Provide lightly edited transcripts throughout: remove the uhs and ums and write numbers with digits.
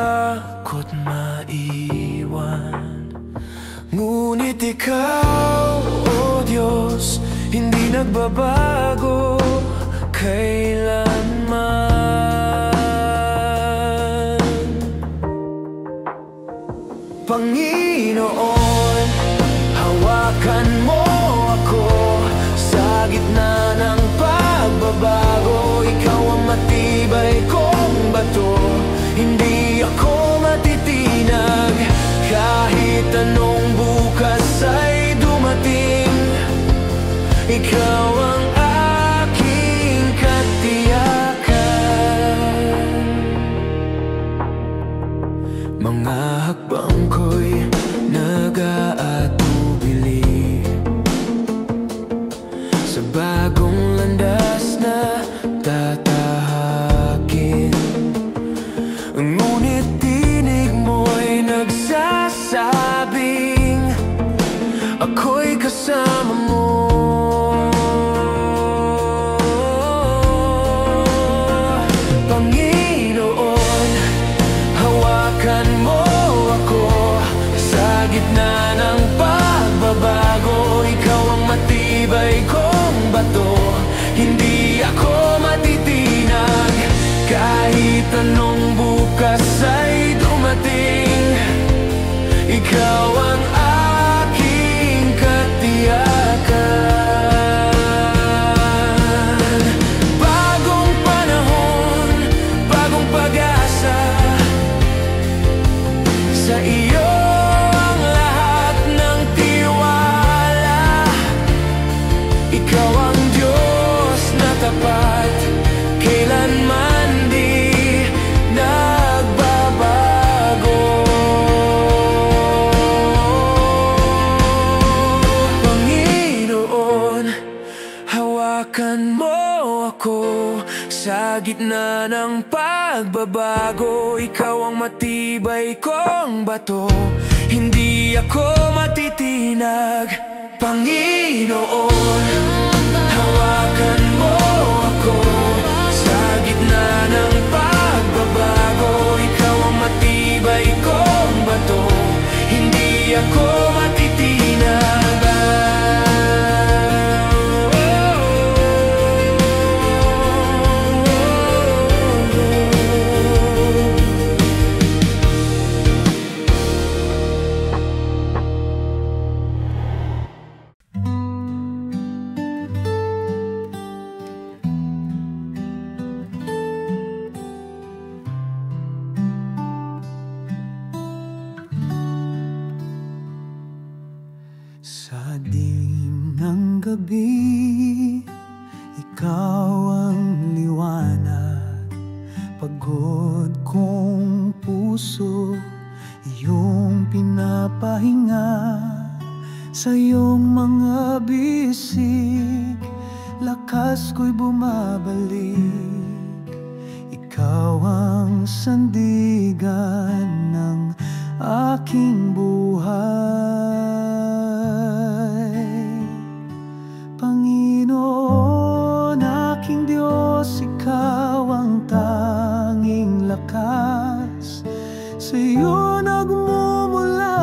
takot maiwan. Ngunit ikaw, O Diyos, hindi nagbabago kailanman. Panginoon, hawakan mo ako sa gitna ng pagbabago. Ikaw ang matibay kong bato, hindi ako matitinag kahit anong bukas ay dumating. Ikaw ang aking katiyakan. Mga hakbang ko'y nag-aatubili sa bagong landas na tatahakin. Ngunit tinig mo'y nagsasabing ako'y kasama mo. Panginoon, hawakan mo ako sa gitna ng pagbabago. Ikaw ang matibay kong bato, hindi ako matitinag kahit anong bukas ay dumating. Ikaw ang aking katiyakan. Bagong panahon, bagong pag-asa, sa iyo ang lahat ng tiwala. Ikaw ang Diyos na tapat, kailanman di nagbabago. Panginoon, hawakan mo ako sa gitna ng pagbabago. Ikaw ang matibay kong bato, hindi ako matitinag. Panginoon, hawakan mo ako sa gitna ng pagbabago. Ikaw ang matibay kong bato, hindi ako matitinag. Sa dilim ng gabi, ikaw ang liwanag. Pagod kong puso, iyong pinapahinga. Sa iyong mga bisig, lakas ko'y bumabalik. Ikaw ang sandigan ng aking buhay. Panginoon, aking Diyos, ikaw ang tanging lakas. Sa iyo nagmumula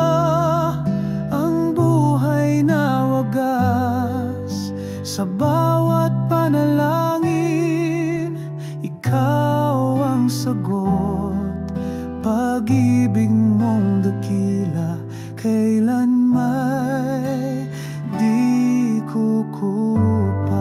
ang buhay na wagas. Sa bawat panalangin, ikaw ang sagot. Pag-ibig mong dakila, kailan may di kukupas.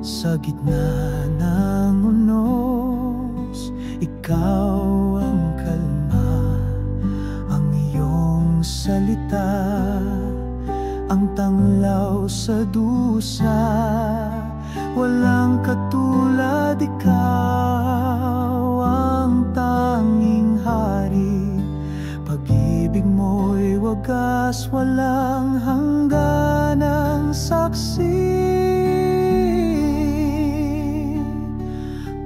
Sa gitna ng unos, ikaw ang kalma. Ang iyong salita, ang tanglaw sa dusa. Walang katulad, ikaw ang tanging hari. Pag-ibig mo'y wagas, walang hangganang saksi.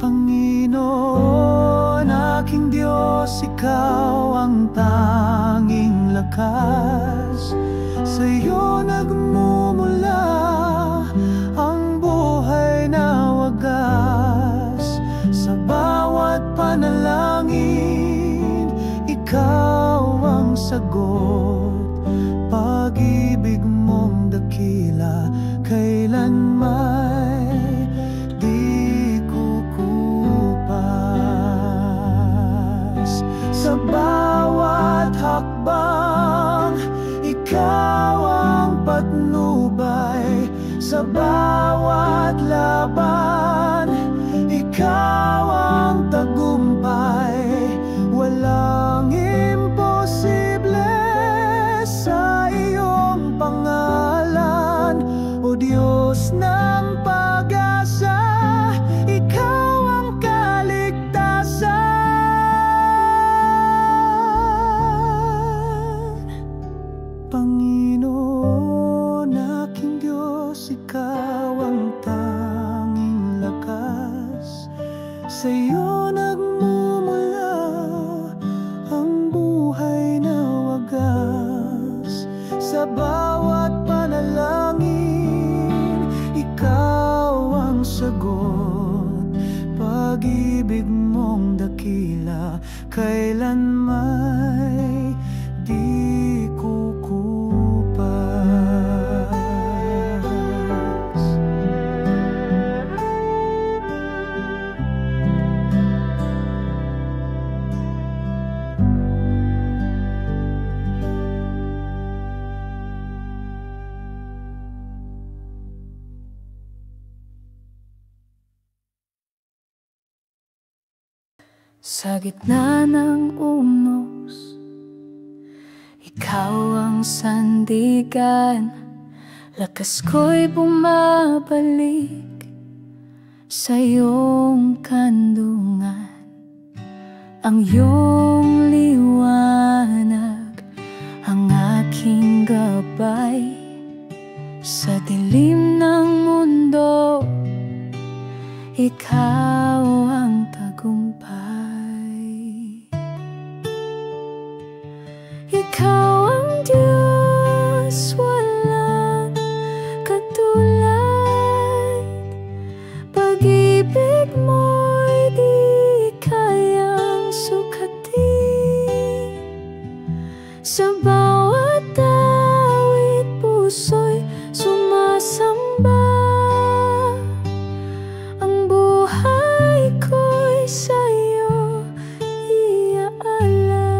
Panginoon, aking Diyos, ikaw ang tanging lakas. lakas. Sa'yo nagmumula ang buhay na wagas. Sa bawat panalangin, ikaw ang sagot. Pag-ibig mong dakila, kailan may di kukupas. Sa bawat hakbang, ikaw ang patnubay. Sa bawat laban, ikaw ang tagumpay. Walang imposible sa iyong pangalan, O Diyos ng pag-asa, ikaw ang kaligtasan. Panginoon, aking Diyos, ikaw ang tanging lakas. Sa'yo nagmumula ang buhay na wagas. Sa bawat panalangin, ikaw ang sagot. Pag-ibig mong dakila, kailan may di kukupas. Sa gitna ng umos, ikaw ang sandigan. Lakas ko'y bumabalik sa iyong kandungan. Ang iyong liwanag ang aking gabay. Sa dilim ng mundo, ikaw ang tagumpay. Ikaw ang Diyos, walang katulad. Pag-ibig mo'y di kayang sukatin. Sa bawat awit, puso'y sumasamba. Ang buhay ko'y sa'yo iaalay.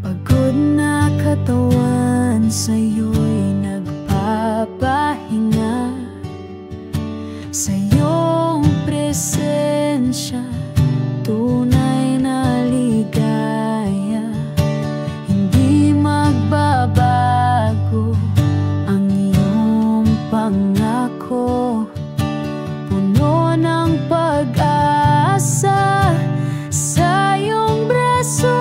Pagod na katawan sa'yo'y nagpapahinga. Sa iyong presensya, tunay na ligaya. Hindi magbabago ang iyong pangako. Puno ng pag-asa sa iyong braso.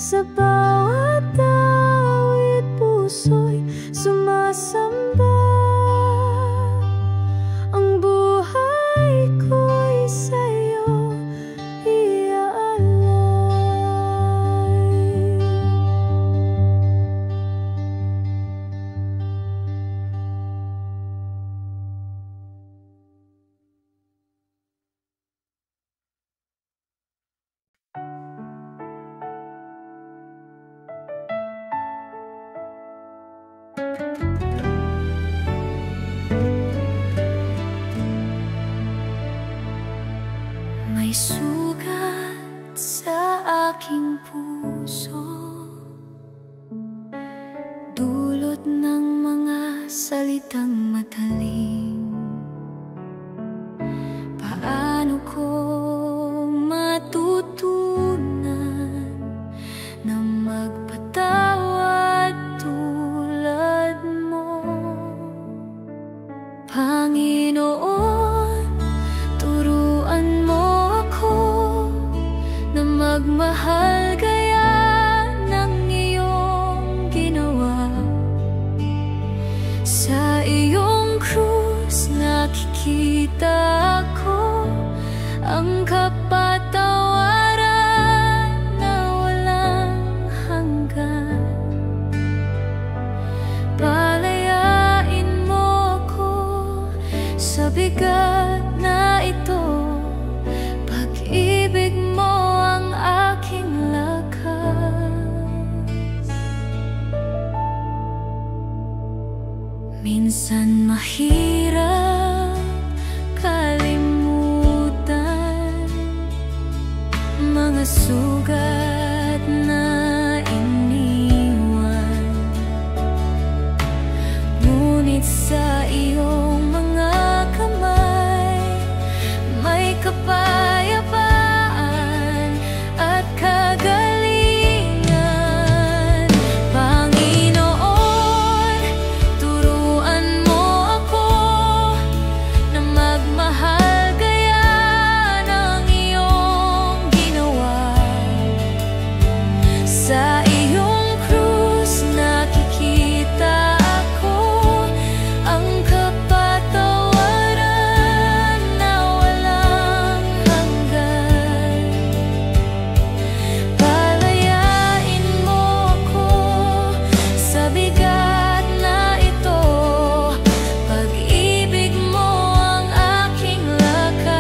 Sa bawat awit puso'y sumasamba. Ang buhay ko'y sa'yo iaalay. May sugat sa aking puso, dulot ng mga salitang matalim. Paano ko matutunan na magpatawad tulad mo? Panginoon, turuan mo ako na magmahal gaya ng iyong ginawa. Sa iyong krus nakikita ko ang kapatawaran na walang hanggan. Palayain mo ako sa bigat na ito. Pag-ibig mo ang aking lakas. Minsan mahirap kalimutan mga sugat na iniwan, ngunit sa iyong mga kamay may kapayapaan at kagalingan. Panginoon, turuan mo ako na magmahal gaya ng iyong ginawa. Sa iyong krus nakikita ako ang kapatawaran na walang hanggan. Palayain mo ako sa bigat na ito. Pag-ibig mo ang aking lakas.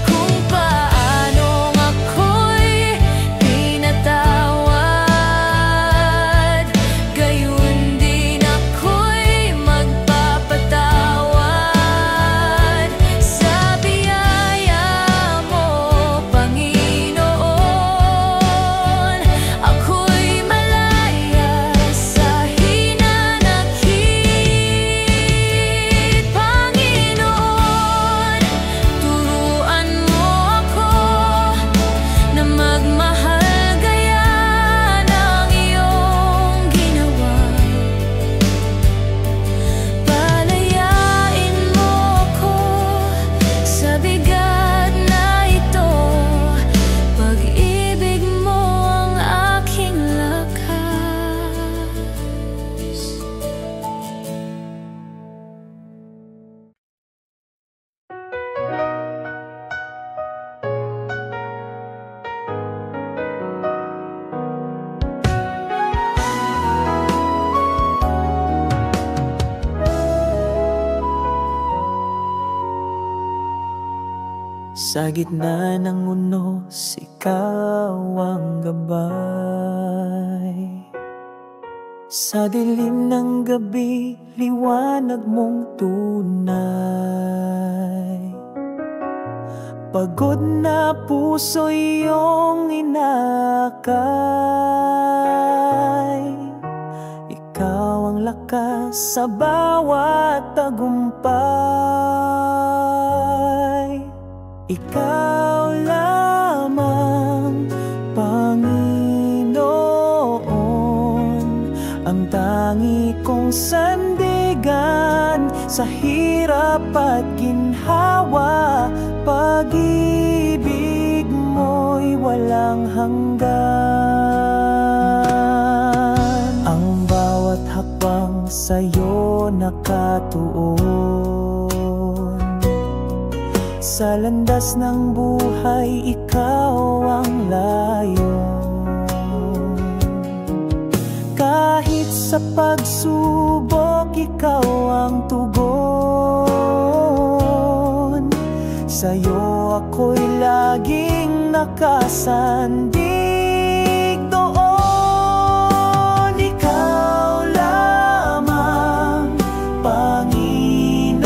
Kung paanong ako'y pinatawad, gayon din ako'y magpapatawad. Sa biyaya mo, Panginoon, ako'y malaya sa hinanakit. Panginoon, turuan mo ako na magmahal gaya ng iyong ginawa. Palayain mo ako sa bigat na ito. Pag-ibig mo ang aking lakas. Sa gitna ng unos, ikaw ang gabay. Sa dilim ng gabi, liwanag mong tunay. Pagod na puso iyong inakay. Ikaw ang lakas sa bawat tagumpay. Ikaw lamang, Panginoon, ang tangi kong sandigan sa hirap at ginhawa. Pag-ibig mo'y walang hanggan. Ang bawat hakbang sa'yo nakatuon. Sa landas ng buhay, ikaw ang layon. Kahit sa pagsubok, ikaw ang tugon. Sa'yo ako'y laging nakasandig doon. Ikaw lamang, Panginoon,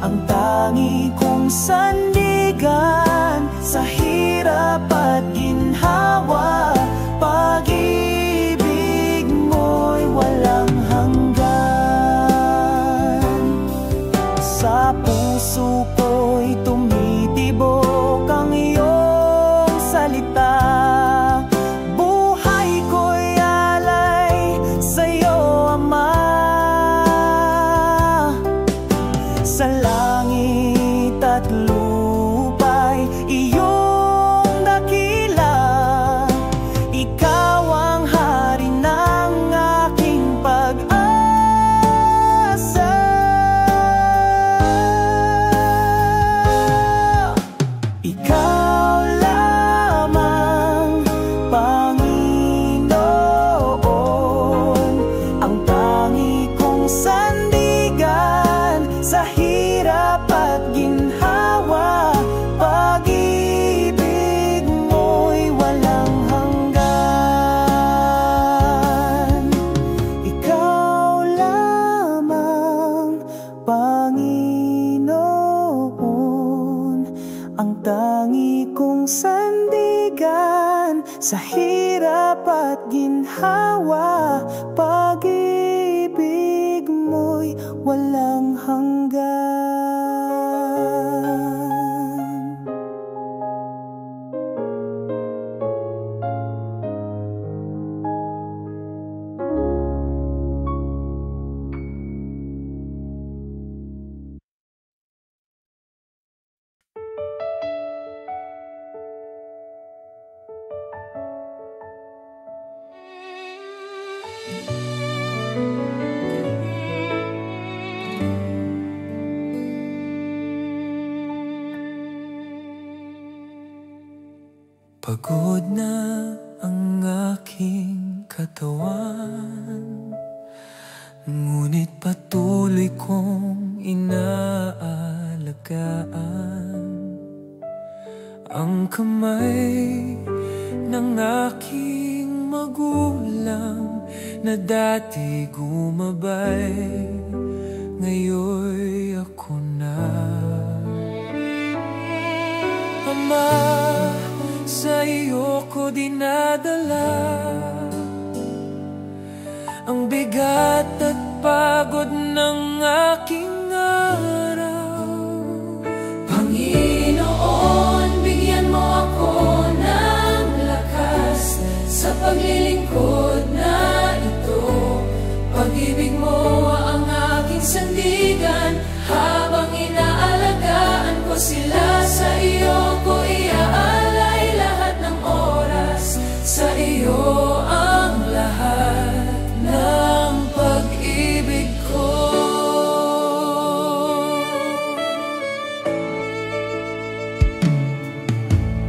ang tangi kong sandigan sa hirap at ginhawa. Pag-ibig mo'y walang hanggan. Sa puso ko'y tumitibok ang iyong salita. Buhay ko'y alay sa'yo, Ama. Sa langit at lupa'y iyong dakila. Ikaw ang hari ng aking pag-asa. Ikaw lamang, Panginoon, ang tangi kong sandigan sa hirap at ginhawa. Pag-ibig mo'y walang hanggan. Ikaw lamang, Panginoon, ang tangi kong sandigan sa hirap at ginhawa. Pag-ibig mo'y walang hanggan. Pagod na ang aking katawan, ngunit patuloy kong inaalagaan ang kamay ng aking magulang na dati gumabay, ngayon ako na. Ama, sa iyo ko dinadala ang bigat at pagod ng aking araw. Panginoon, bigyan mo ako ng lakas sa paglilingkod na ito. Pag-ibig mo ang aking sandigan, habang inaalagaan ko sila. Sa iyo ko iaalay lahat ng oras, sa iyo ang lahat ng pag-ibig ko.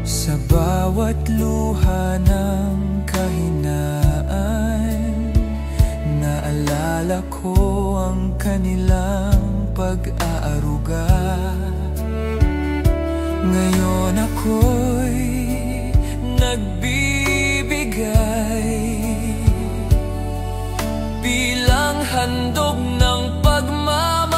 Sa bawat luha ng kahinaan, naalala ko ang kanilang pag-aaruga. Ngayon ako'y nagbibigay bilang handog ng pagmamahal.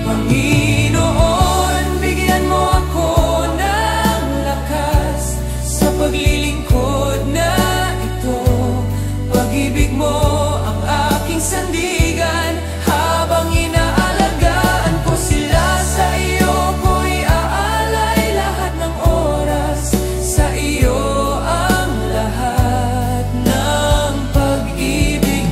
Panginoon, bigyan mo ako ng lakas sa paglilingkod na ito. Pag-ibig mo ang aking sandigan, habang inaalagaan ko sila. Sa iyo ko'y aalay lahat ng oras, sa iyo ang lahat ng pag-ibig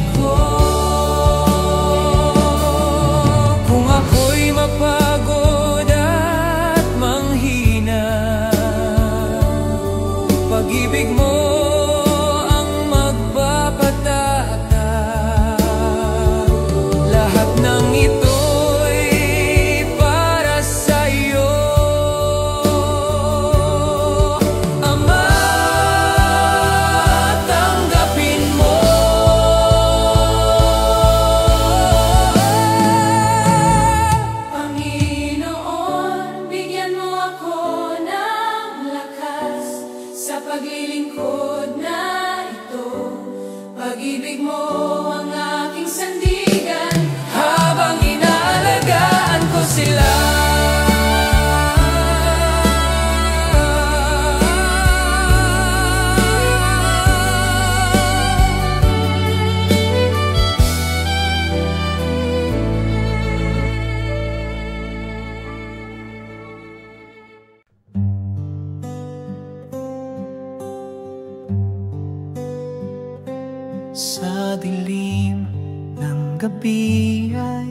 Sa dilim ng gabi ay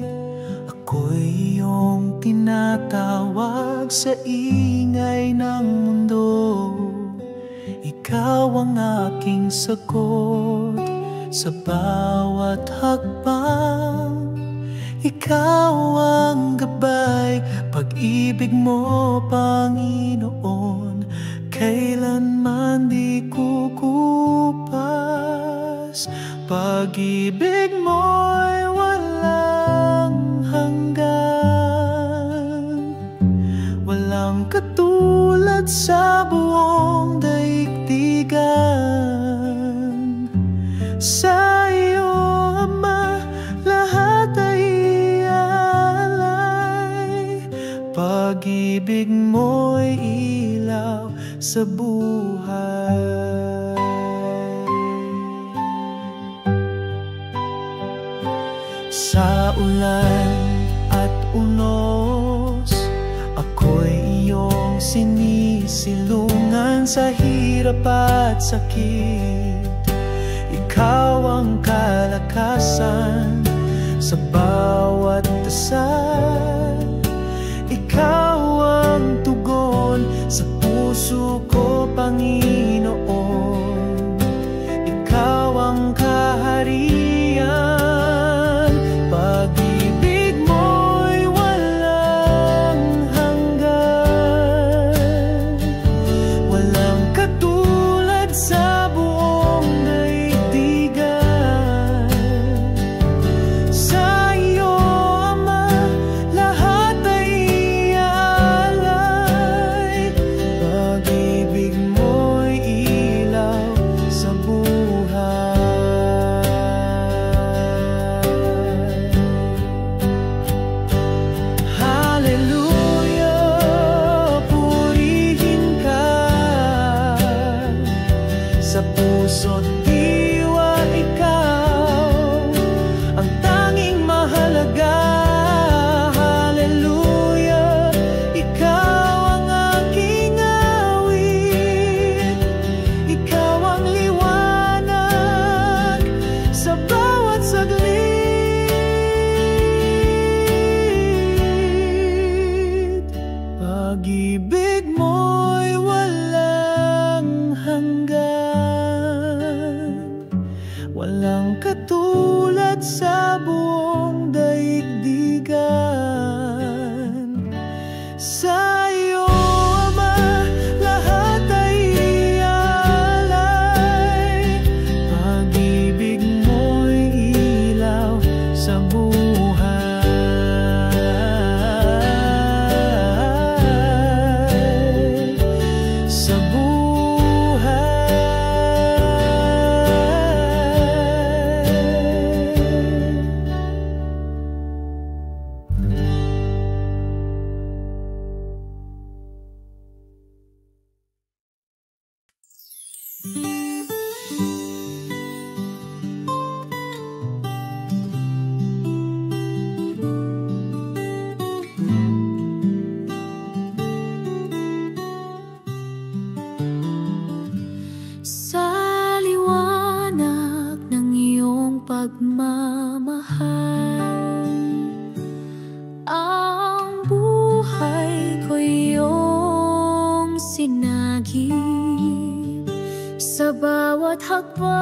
ako'y iyong tinatawag. Sa ingay ng mundo, ikaw ang aking sagot. Sa bawat hakbang, ikaw ang gabay. Pag-ibig mo, Panginoon, kailanman di kukupas. Pag-ibig mo'y walang hanggan, walang katulad sa buong daigdigan. Sa iyo, Ama, lahat ay ialay. Pag-ibig mo'y ilaw sa buhay. Sa ulan at unos, ako'y iyong sinisilungan. Sa hirap at sakit, ikaw ang kalakasan. Sa bawat dasal, ikaw ang tugon. Sa puso ko, Panginoon, ikaw ang kaharian. Pag-ibig mo'y walang hanggan, walang katulad sa buong daigdigan. Sa iyo, Ama, lahat ay ialay. Pag-ibig mo'y ilaw sa buhay. Hallelujah, purihin ka. Sa puso't diwa, ikaw ang tanging mahalaga. Hallelujah, ikaw ang aking awit. Ikaw ang liwanag sa bawat saglit. Pag-ibig mo'y walang hanggan, walang katulad sa buong daigdigan. Sa iyo, Ama, lahat ay ialay. Pag-ibig mo'y ilaw sa buhay. Sa liwanag ng iyong pagmamahal, ang buhay ko iyong sinagip. Sa bawat hakbang,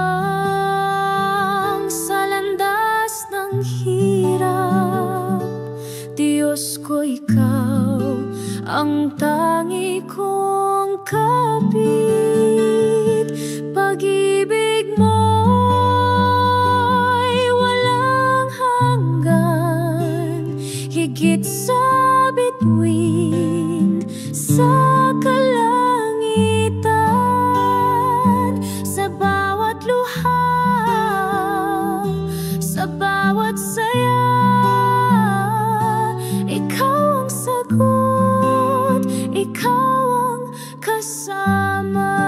sa landas ng hirap, Diyos ko, ikaw ang tangi kong kapit. Pag-ibig mo'y walang hanggan, higit sa bituin sa kalangitan. Sa bawat luha, sa bawat saya, ikaw ang sagot, ikaw ang kasama.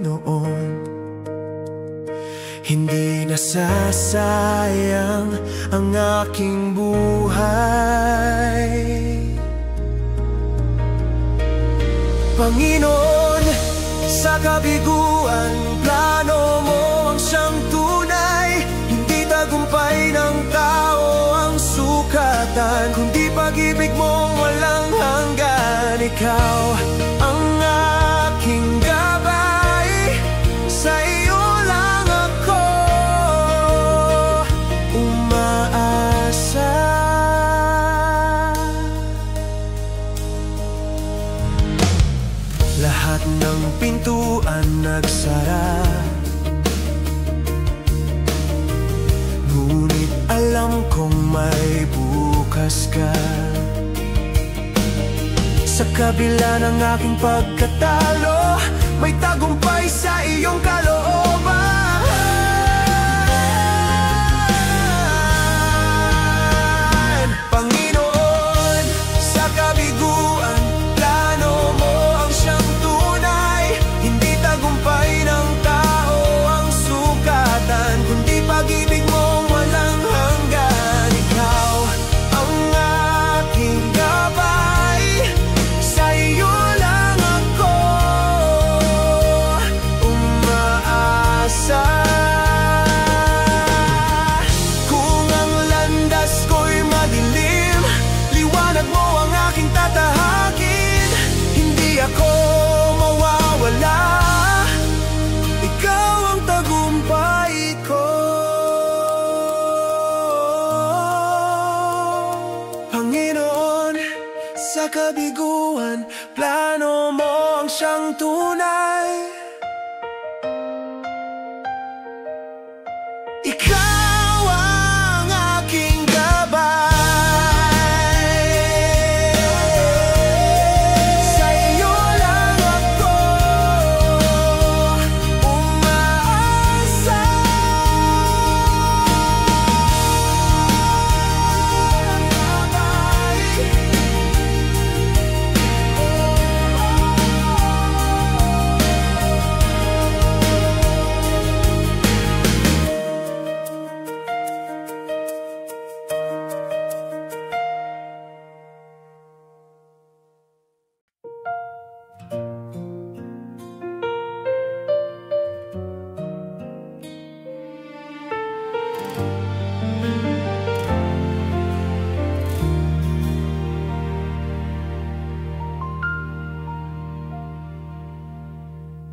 Panginoon. Hindi nasasayang ang aking buhay. Panginoon, sa kabiguan, plano mo ang siyang tunay. Hindi tagumpay ng tao ang sukatan, kundi pag-ibig mong walang hanggan. Ikaw ang aking gabay, sa iyo lang ako umaasa. Lahat ng pintuan nagsara, ngunit alam kong may bukas ka. Sa kabila ng aking pagkatalo, may tagumpay sa iyong kalooban. Panginoon, sa kabiguan, plano mo ang siyang tunay. Hindi tagumpay ng tao ang sukatan, kundi pag-ibig mong walang hanggan. Ikaw ang aking gabay, sa iyo lang ako umaasa. Kung ang landas ko'y madilim, liwanag mo ang aking tatahakin. Hindi ako mawawala, ikaw ang tagumpay ko. Panginoon, sa kabiguan, plano mo ang siyang tunay. Ikaw ang aking gabay, sa iyo lang ako umaasa.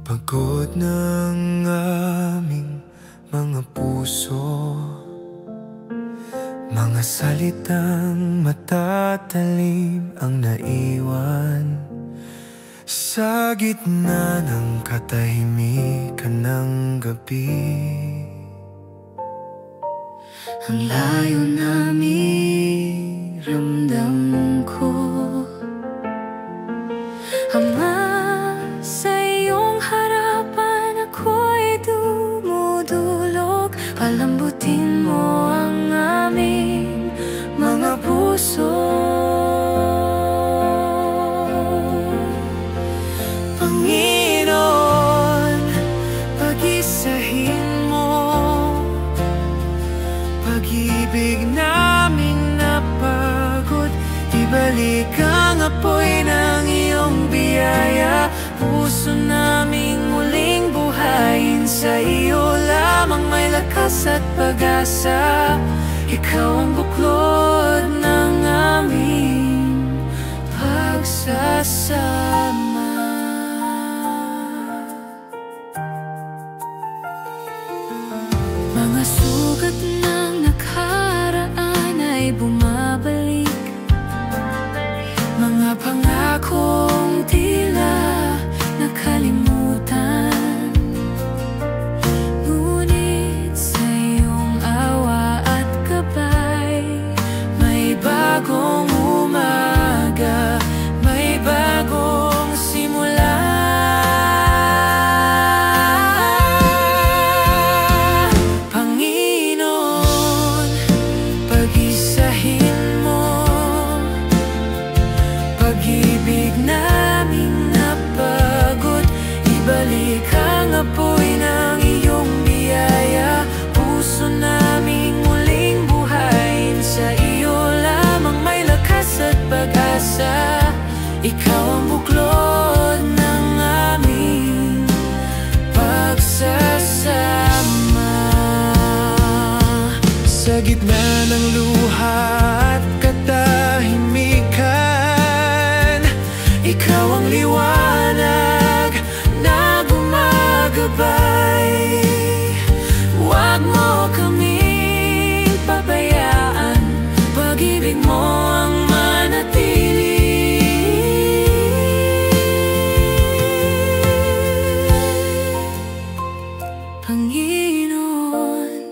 Pagod ng aming mga puso, mga salitang matatalim ang naiwan sa gitna ng katahimikan ng gabi. Ang layo namin ramdam ko, Ama, sa iyong harapan ako'y dumudulog. Palambutin mo ang aming mga puso. Panginoon, pag-isahin mo pag-ibig naming napagod. Ibalik ang apoy ng iyong biyaya, puso naming muling buhayin. Sa iyo lamang may lakas at pag-asa. Ikaw ang buklod ng aming pagsasama. Mga sugat ng nakaraan ay bumabalik, mga pangakong tila nakalimutan. Ngunit sa iyong awa at gabay, may bagong umaga, may bagong simula. Panginoon, Sa gitna ng luha at katahimikan, ikaw ang liwanag na gumagabay. Huwag mo kaming pabayaan, pag-ibig mo ang manatili. Panginoon,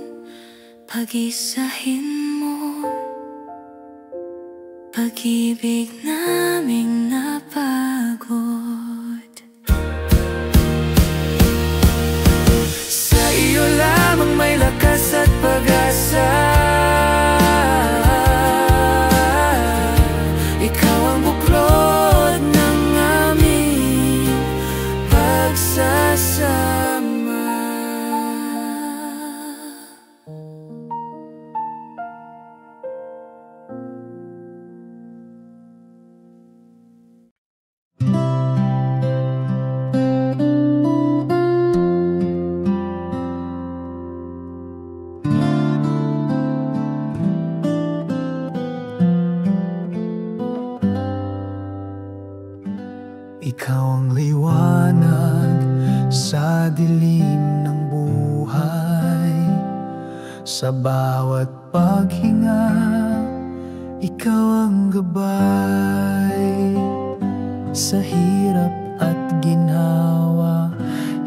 pag-isahin mo pag-ibig naming napagod. Sa iyo lamang may lakas at pag-asa. Ikaw ang buklod ng aming pagsasama. Ikaw ang liwanag sa dilim ng buhay. Sa bawat paghinga, ikaw ang gabay. Sa hirap at ginhawa,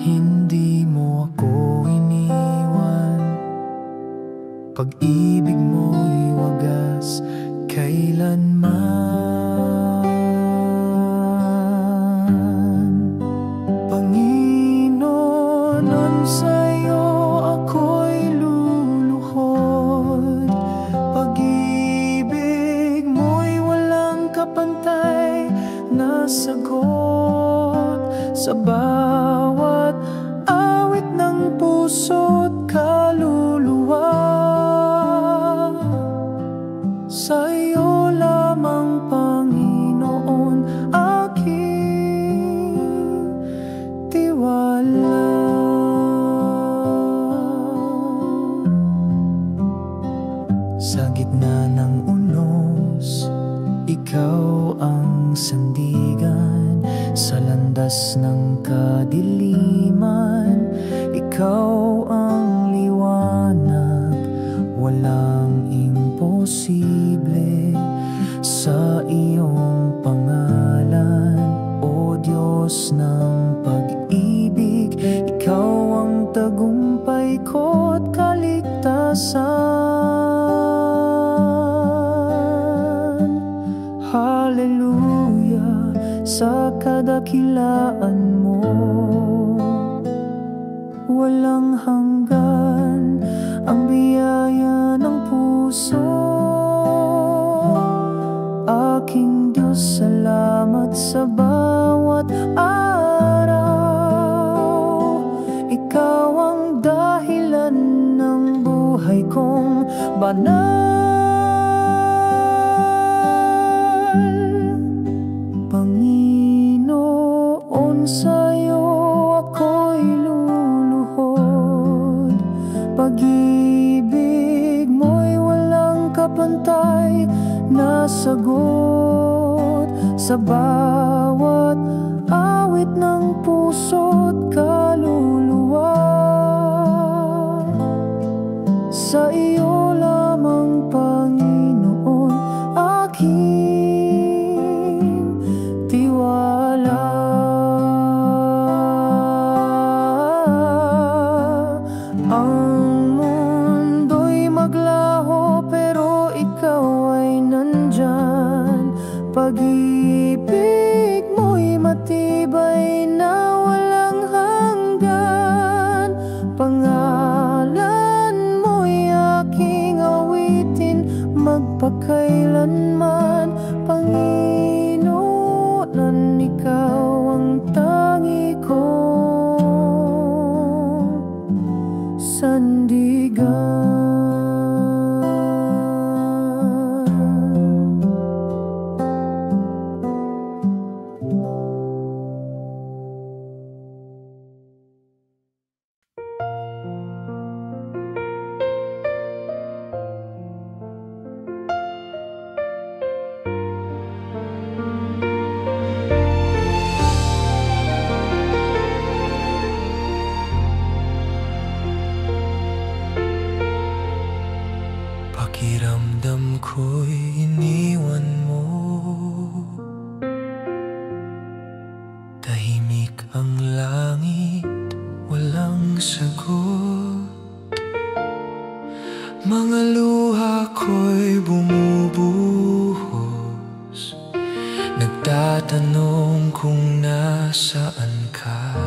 hindi mo ako iniwan. Pag-ibig mo'y wagas kailanman. Sa'yo ako'y luluhod. Pag-ibig mo'y walang kapantay na sagot sa bawat awit ng puso't kaluluwa. Sa'yo lamang, Panginoon, aking tiwala. Sa gitna ng unos, ikaw ang sandigan. Sa landas ng kadiliman, ikaw ang liwanag. Walang imposible sa iyong pangalan, O Diyos ng pag-ibig. Ikaw ang tagumpay ko't kaligtasan. Hallelujah sa kadakilaan mo. Walang hanggan ang biyaya ng puso. Aking Diyos, salamat sa bawat araw. Ikaw ang dahilan ng buhay kong banal. Panginoon, sa'yo ako'y luluhod. Pag-ibig mo'y walang kapantay na sagot sa bawat awit ng puso't kaluluwa. Sa iyo lamang, Panginoon, aking tiwala. Ang mundo'y maglaho pero ikaw ay nandyan. Pag-ibig mo'y matibay na walang hanggan. Pangalan mo'y aking awitin magpakailanman. Panginoon, ikaw ang tangi kong sandigan. Ramdam ko'y iniwan mo. Tahimik ang langit, walang sagot. Mga luha ko'y bumubuhos, nagtatanong kung nasaan ka.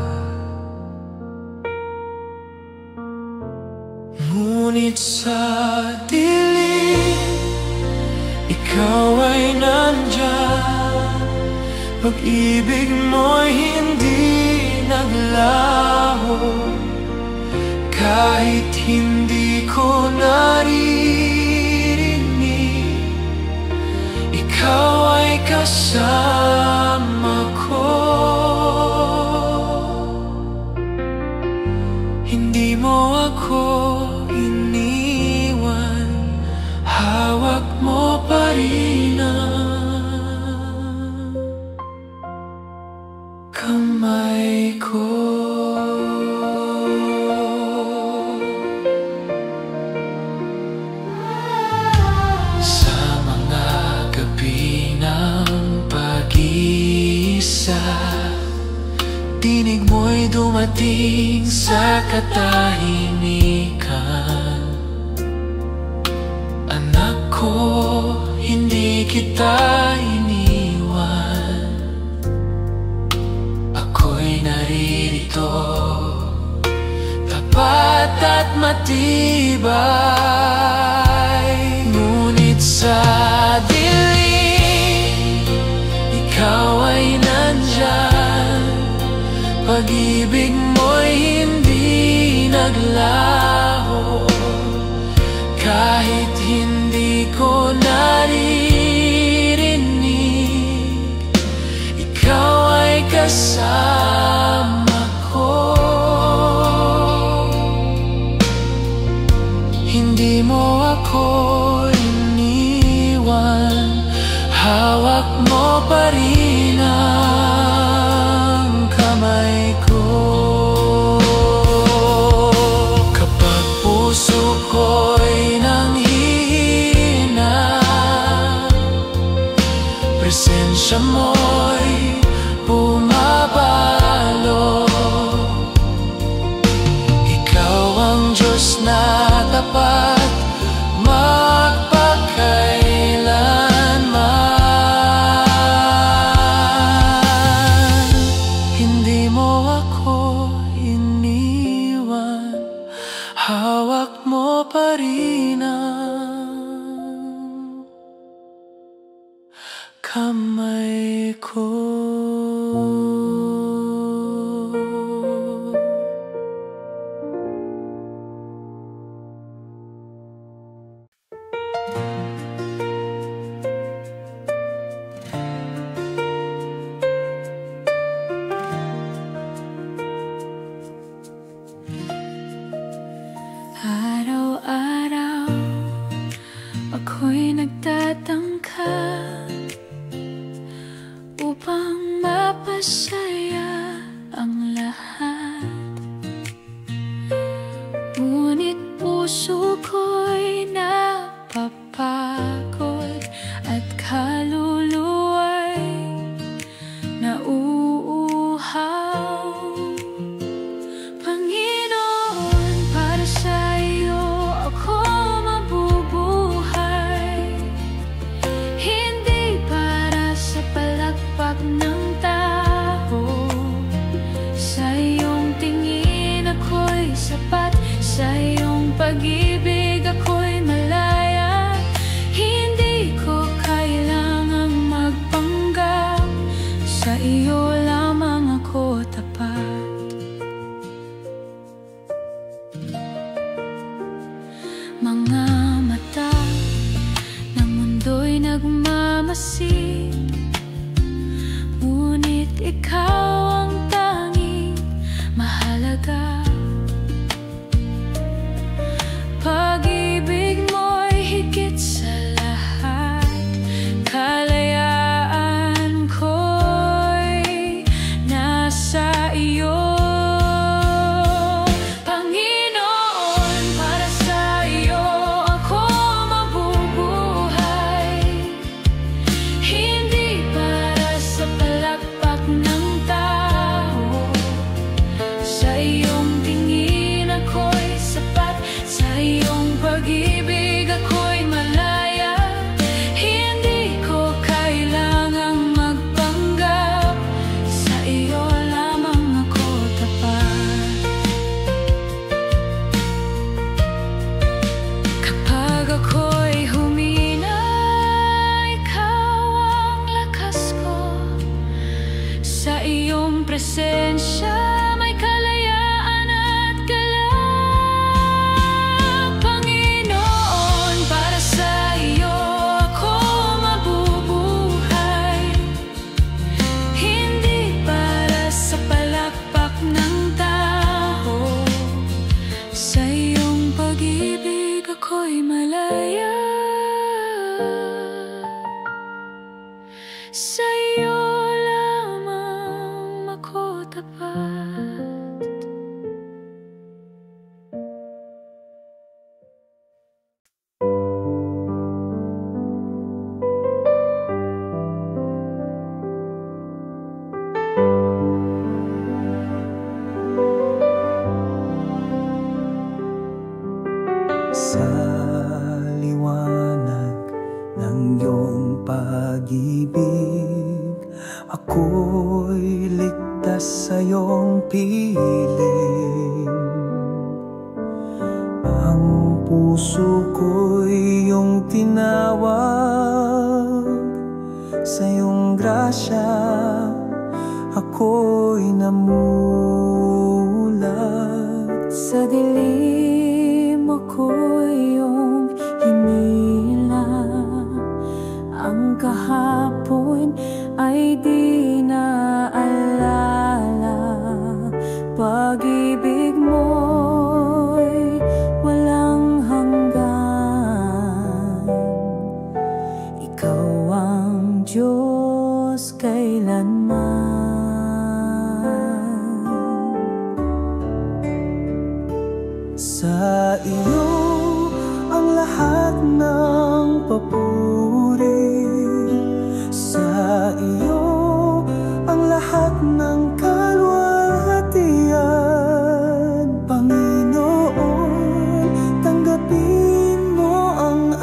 Ngunit sa dilim, ikaw ay nandyan. Pag-ibig mo'y hindi naglaho. Kahit hindi ko naririnig, ikaw ay kasama ko. Hindi mo ako iniwan, hawak mo pa rin ang kamay ko. Sa mga gabi ng pag-iisa, tinig mo'y dumating sa katahimikan. Anak ko, hindi kita iniwan. Ako'y naririto, tapat at matibay. Ngunit sa dilim, ikaw ay nandyan. Pag-ibig mo'y hindi naglaho. Kahit hindi ko naririnig, ikaw ay kasama ko. Hindi mo ako iniwan, hawak mo pa rin ang kamay ko. Kapag puso ko'y nanghihina, presensya mo'y bumabalo. Ikaw ang Diyos na tapat, magpakailanman. Hindi mo ako iniwan, hawak mo pa rin ang kamay ko. Araw-araw ako'y nagtatangka upang mapasaya ang lahat. Ngunit puso ko'y napapagod at kaluluwa'y nauuhaw. Panginoon, para sa iyo ako mabubuhay, hindi para sa palakpak ng tao. Sa iyong tingin ako'y sapat, sa iyong pag-ibig ako'y malaya. Hindi ko kailangang magpanggap, sa iyo lamang ako tapat. Mga mata ng mundo'y nagmamasid, ngunit ikaw ang tanging mahalaga. Pag-ibig mo'y higit sa lahat, kalayaan ko'y nasa iyo. Panginoon, para sa iyo ako mabubuhay. Sa iyong pag-ibig ako'y malaya, sa iyo lamang ako tapat. Sa liwanag ng iyong pag-ibig, ako'y ligtas sa iyong piling. Ang puso ko'y iyong tinawag, sa iyong grasya ako'y namulat. Sa dilim ako'y iyong hinila, ang kahapon ay di naalala. Pag-ibig mo'y walang hanggan, ikaw ang Diyos kailanman. Sa iyo ang lahat ng papuri, sa iyo ang lahat ng kalwalhatian. Panginoon, tanggapin mo ang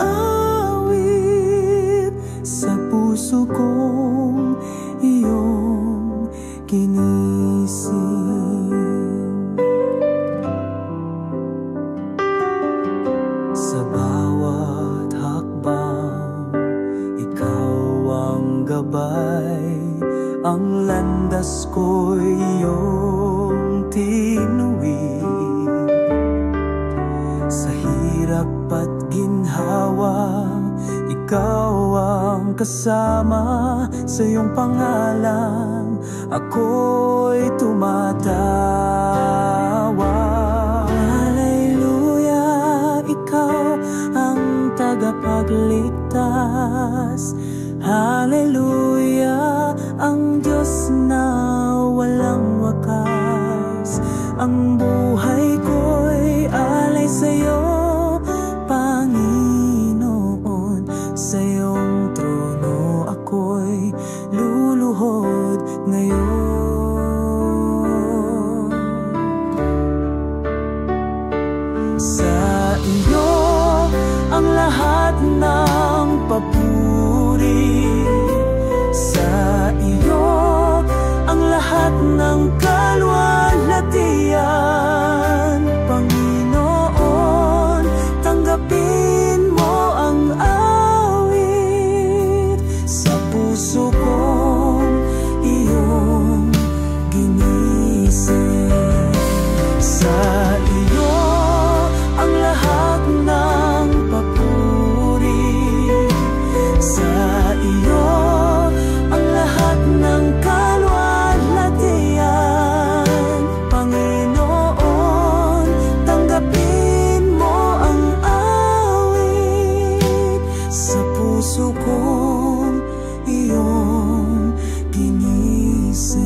awit sa puso kong iyong ginising. Sa bawat hakbang, ikaw ang gabay, ang landas ko'y iyong tinuwid. Sa hirap at ginhawa, ikaw ang kasama, sa iyong pangalan ako'y tumatawa. Ikaw ang tagapagligtas, hallelujah, ang Diyos na walang wakas. Ang buhay ko'y alay sa'yo, Panginoon. Sa iyong trono ako'y luluhod ngayon. Sa iyo ang lahat ng papuri, sa iyo ang lahat ng kalwalhatian. Panginoon, tanggapin mo ang awit sa puso kong iyong ginising. Sa iyo ang lahat ng papuri, sa iyo ang lahat ng kalwalhatian. Panginoon, tanggapin mo ang awit sa puso kong iyong ginising.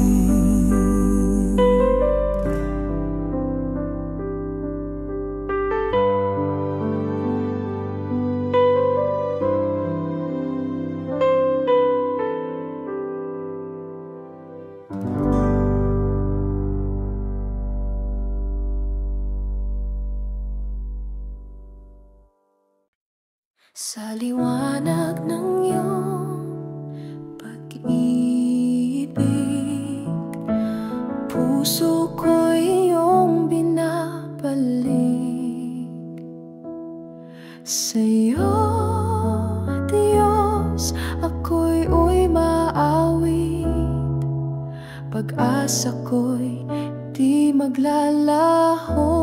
Sa liwanag ng iyong pag-ibig, puso ko'y iyong binabalik. Sa iyo, Diyos, ako'y maawit, pag-asa ko'y di maglalaho.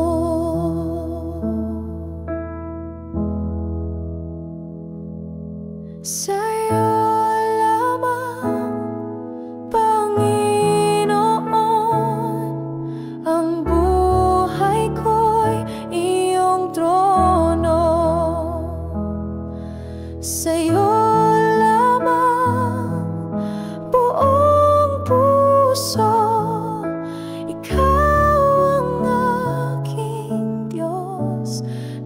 Sa'yo lamang, Panginoon, ang buhay ko'y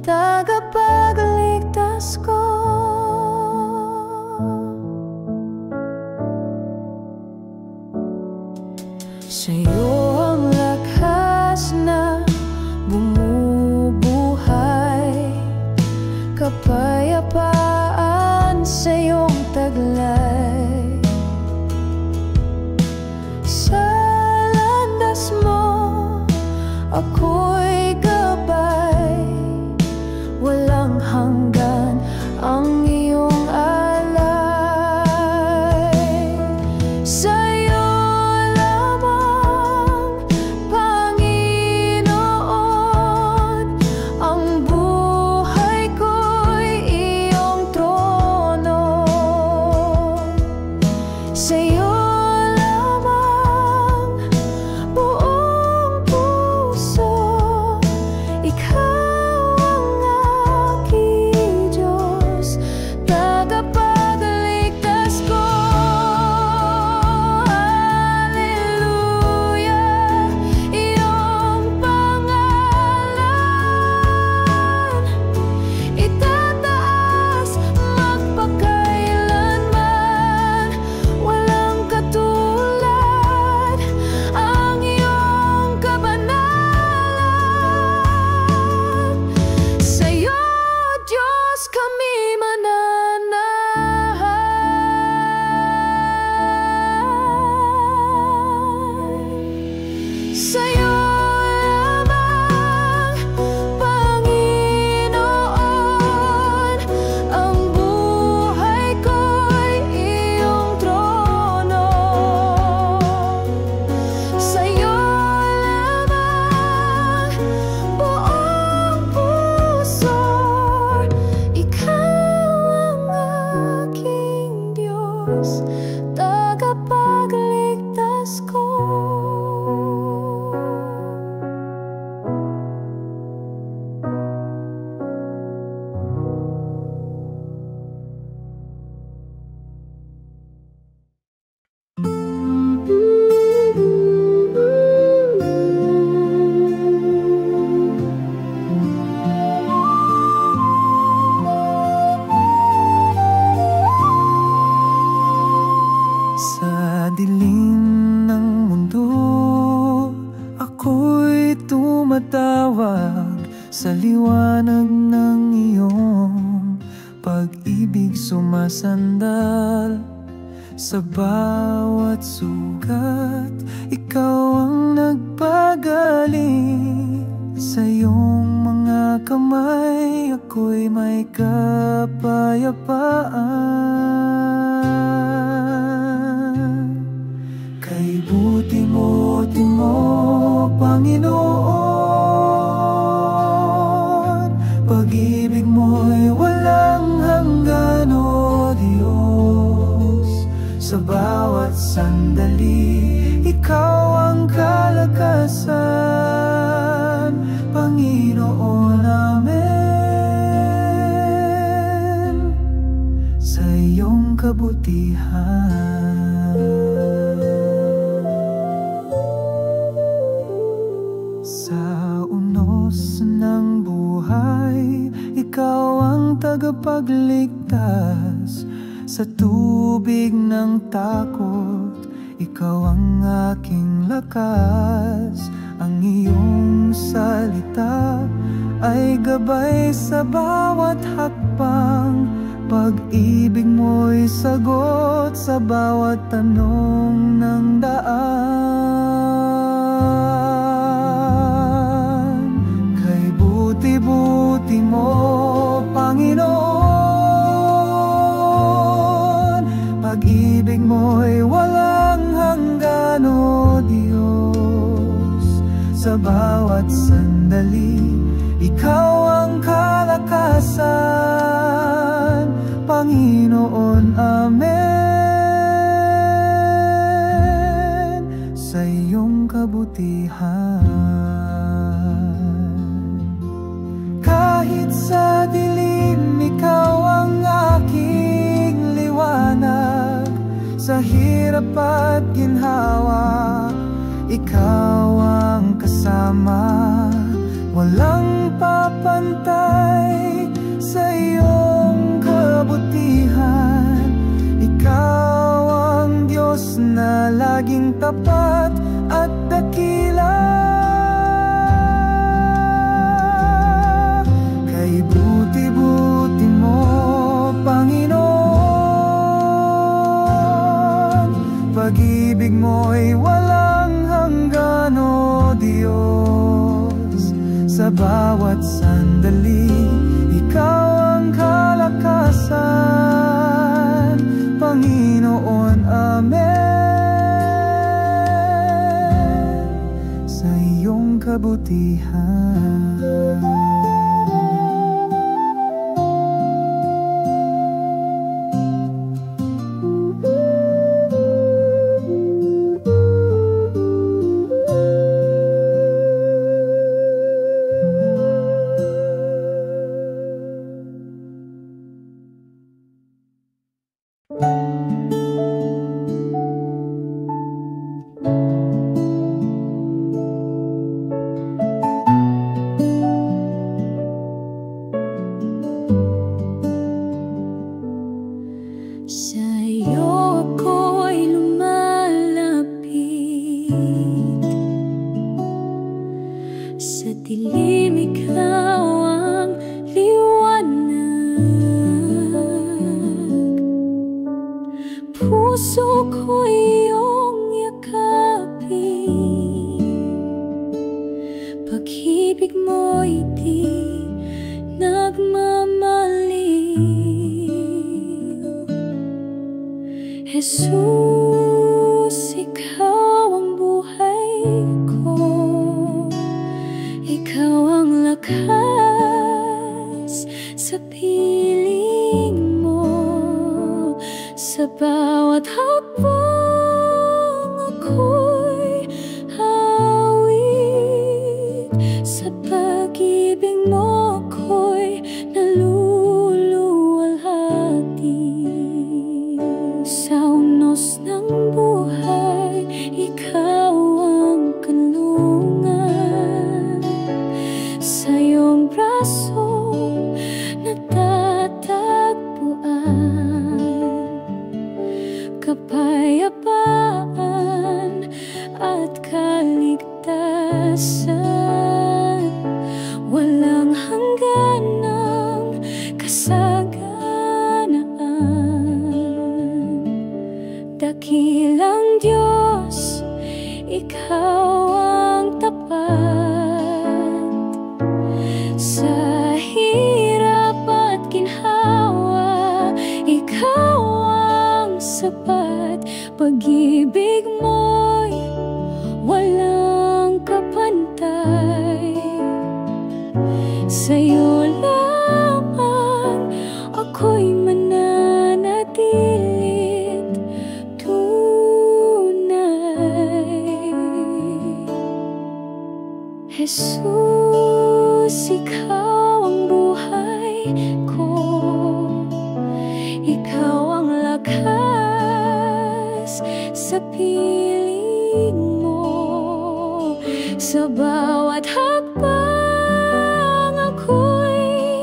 tagapagligtas ko. Sa'yo ang lakas na bumubuhay, kapayapaan sa iyong taglay. Sa landas mo ako'y gabay, walang hanggan ang iyong alay. Sa'yo lamang, Panginoon, ang buhay ko'y iyong trono. Sa'yo lamang buong puso, ikaw ang aking Diyos, tagapagligtas ko. Hallelujah, iyong pangalan itataas magpakailanman. Walang katulad ang iyong kabanalan. Sa'yo, Diyos, kami mananahan. Sa'yo lamang, Panginoon, ang buhay ko'y iyong trono. Sa'yo lamang buong puso, ikaw ang aking Diyos, tagapagligtas ko. Sa dilim ng mundo, ako'y tumatawag sa liwanag ng iyong pag-ibig sumasandal. Sa bawat sugat, ikaw ang nagpagaling. Sa iyong mga kamay, ako'y may kapayapaan. Kay buti mo, Panginoon, pag-ibig mo'y walang hanggan, o Diyos. Sa bawat sandali, ikaw ang kalakasan, Panginoon namin, sa iyong kabutihan. Sa unos ng buhay, ikaw ang tagapagligtas. Sa tubig ng takot, ikaw ang aking lakas. Ang iyong salita ay gabay sa bawat hakbang. Pag-ibig mo'y sagot sa bawat tanong ng daan. Kay buti mo, Panginoon, pag-ibig mo'y walang hanggan, o Diyos. Sa bawat sandali, ikaw ang kalakasan, Panginoon, amen, sa iyong kabutihan. Kahit sa dilim, ikaw ang aking liwanag. Sa hirap at ginhawa, ikaw ang kasama. Walang papantay bawat sandali. Ikaw ang kalakasan, Panginoon, amen, sa iyong kabutihan. Jesus, ikaw ang buhay ko, ikaw ang lakas sa piling mo. Sa bawat hakbang ako'y hawig, sa pag-ibig mo ako'y naluluwalhati. Sa unos ng buhay, ikaw ang kanlungan. Sa iyong braso natatagpuan kapayapaan at kaligtasan. Walang hangganang kasaganaan. Dakilang Diyos, ikaw ang tapat. Sa hirap at ginhawa, ikaw ang sapat. Pag-ibig mo'y walang kapantay. Sa'yo lamang ako'y mananatilit tunay. Jesus, ikaw ang buhay ko, ikaw ang lakas sa piling mo. Sa bawat hakbang ako'y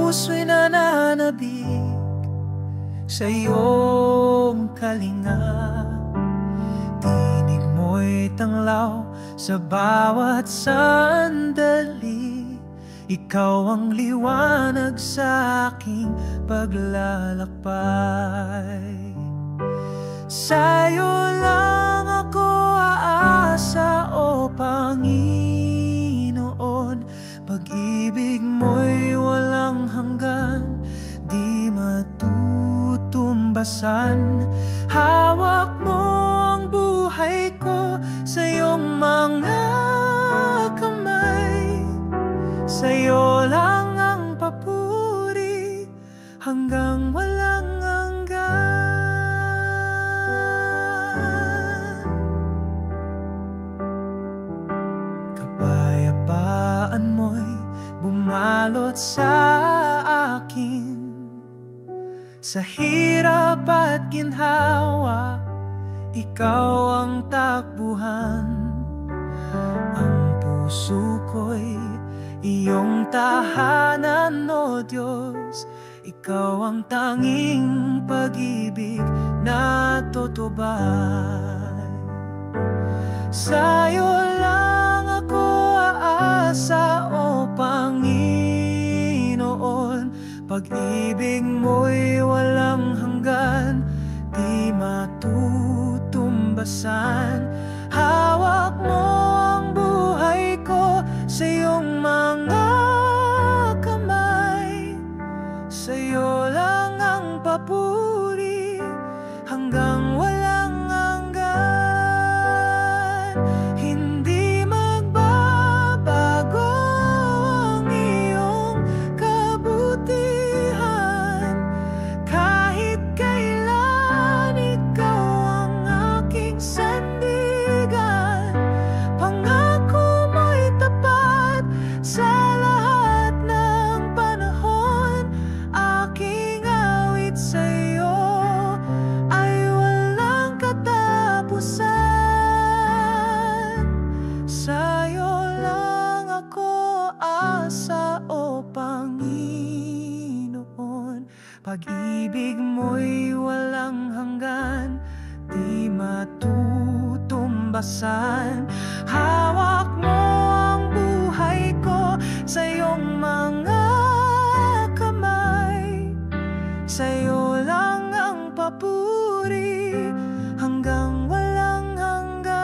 puso'y nananabik sa iyong kalinga. Tinig mo'y tanglaw sa bawat sandali. Ikaw ang liwanag sa aking paglalakbay. Sa'yo lang ako aasa, o Panginoon. Pag-ibig mo'y walang hanggan, di matutumbasan. Hawak mo ang buhay ko sa iyong mga kamay. Sa'yo lang ang papuri hanggang walang hanggan. Kapayapaan mo'y bumalot sa akin. Sa hirap at ginhawa, ikaw ang takbuhan. Ang puso ko'y iyong tahanan, o Diyos. Ikaw ang tanging pag-ibig na tutubay. Sa'yo lang ako aasa, o Panginoon. Pag-ibig mo'y walang hanggan, di matutumbasan. Hawak mo ang buhay ko sa iyong mga kamay. Sa'yo lang ang papuri hanggang walang hanggan. Hindi magbabago ang iyong kabutihan. Kahit kailan ikaw ang aking sandigan. Pangako mo'y tapat sa lahat ng panahon. Aking awit sa'yo ay walang katapusan. Sa'yo lang ako asa, o Panginoon. Pag-ibig mo'y walang hanggan, di matutumbasan. Hawak mo ang buhay ko sa iyong mga kamay. Sa'yo lang ang papuri hanggang walang hanggan.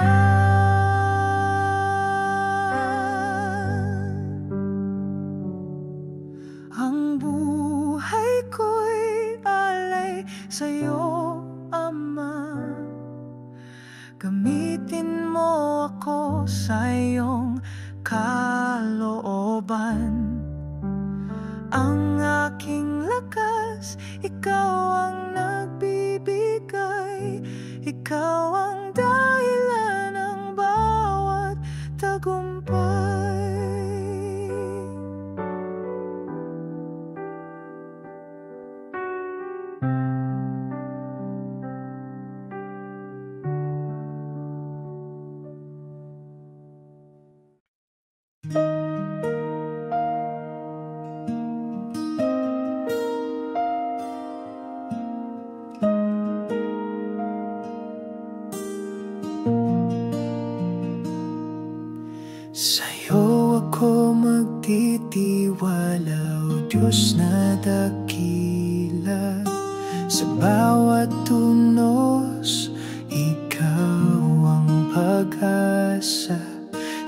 Ang buhay ko'y alay sa'yo, Ama. Gamitin mo ako sa iyong kalooban. Ang aking lakas, ikaw ang nagbibigay. Ikaw ang dahilan ng bawat tagumpay. Sa'yo ako magtitiwala, o Diyos na dakila. Sa bawat tunos, ikaw ang pag-asa.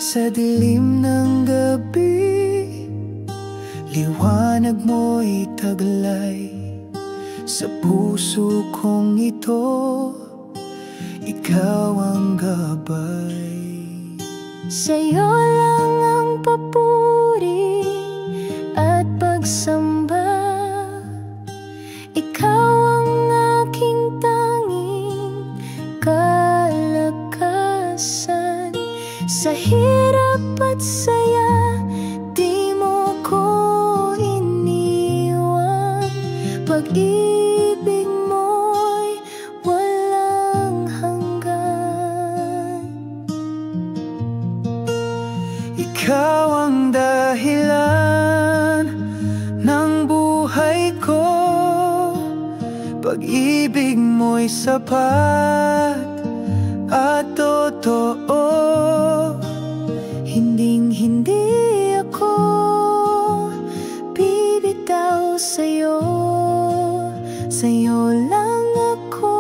Sa dilim ng gabi, liwanag mo'y taglay. Sa puso kong ito, ikaw ang gabay. Sa'yo lang ang papuri at pagsamba. Ikaw ang aking tanging kalakasan. Sa hirap at saya, di mo ko iniwan. Pag-ibig mo'y walang hanggan. Ikaw ang mo'y sapat at totoo. Hinding-hindi ako bibitaw sa'yo. Sa'yo lang ako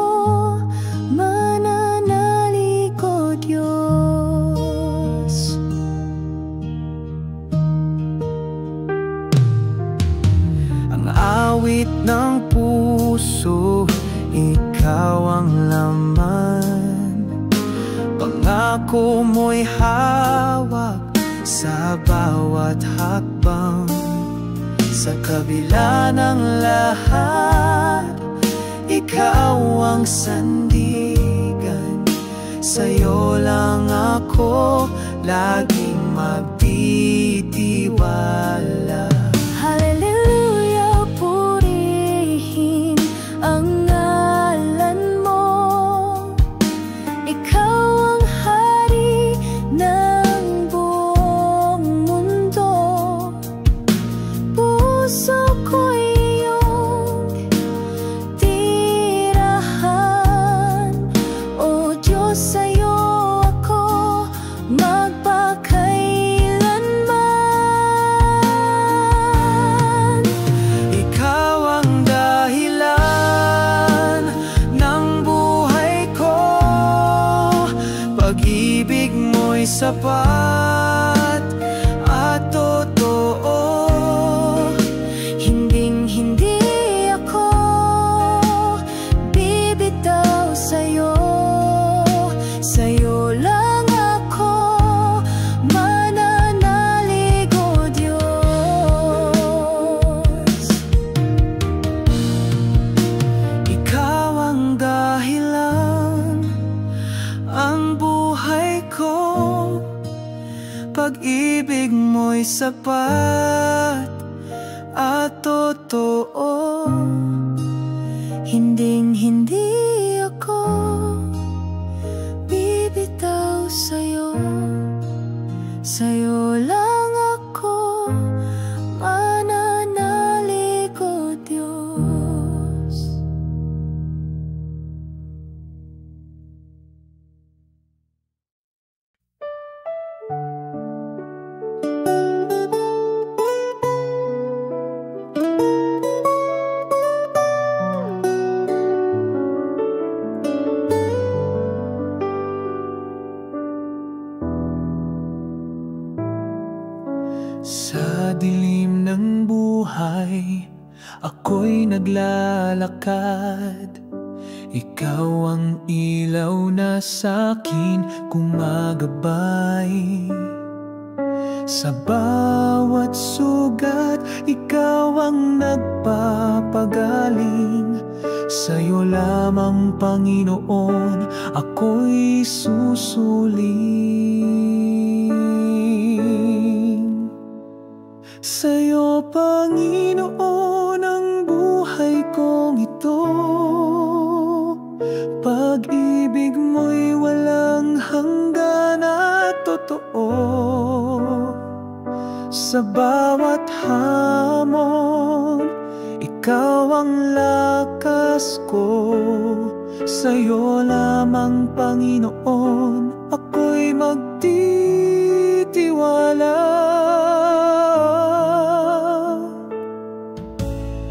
mananalig, o Diyos. Ang awit ng puso, ikaw ang laman. Pangako mo'y hawak sa bawat hakbang. Sa kabila ng lahat, ikaw ang sandigan. Sa'yo lang ako laging magtitiwala. Hallelujah, purihin ang ngalan mo. Ikaw ang hari ng buong mundo. Puso ko'y iyong tirahan. O Diyos, sa'yo ako magpakailanman. Ikaw ang dahilan ng buhay ko. Pag-ibig mo'y sapat at totoo. Hinding-hindi ako bibitaw sa'yo. Sa'yo lang ako mananalig, o Diyos. Ikaw ang dahilan, ang buhay ko. Pag-ibig mo'y sapat at totoo. Hinding-hindi ako bibitaw sa'yo. Sa'yo lang ako mananalig, o Diyos. Sa dilim ng buhay, ako'y naglalakad. Ikaw ang ilaw na sa'kin gumagabay. Sa bawat sugat, ikaw ang nagpapagaling. Sa'yo lamang, Panginoon, ako'y susuling. Sa'yo, Panginoon, ang buhay kong ito. Pag-ibig mo'y walang hanggan at totoo. Sa bawat hamon, ikaw ang lakas ko. Sa'yo lamang, Panginoon, ako'y magtitiwala.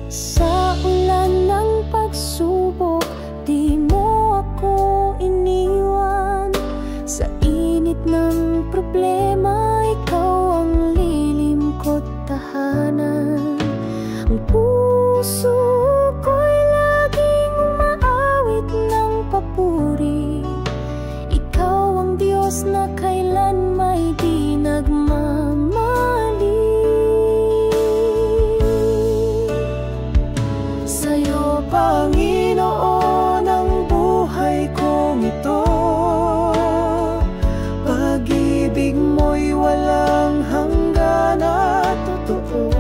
Sa ulan ng pagsubok, di mo ako iniwan. Sa init ng problema, ikaw ang lilim ko't tahanan. Ang puso ko'y laging umaawit ng papuri. Ikaw ang Diyos na kailan may di nagmamali. Sa'yo, Panginoon, ang buhay kong ito. Pag-ibig mo'y walang hanggan at totoo.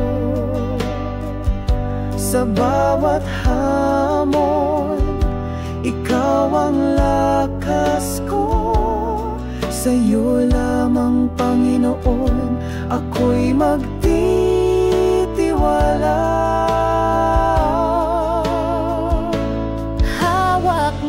Sa bawat hamon, ikaw ang lakas ko. Sa'yo lamang, Panginoon, ako'y magtitiwala. Hawak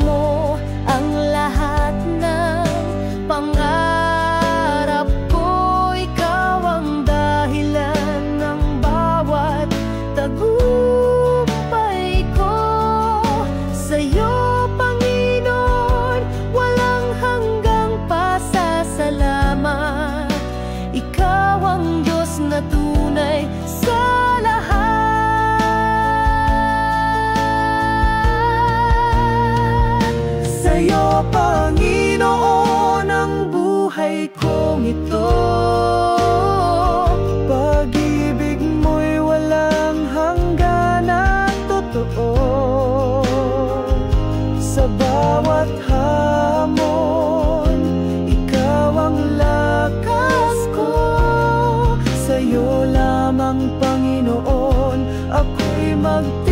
pagpapalad.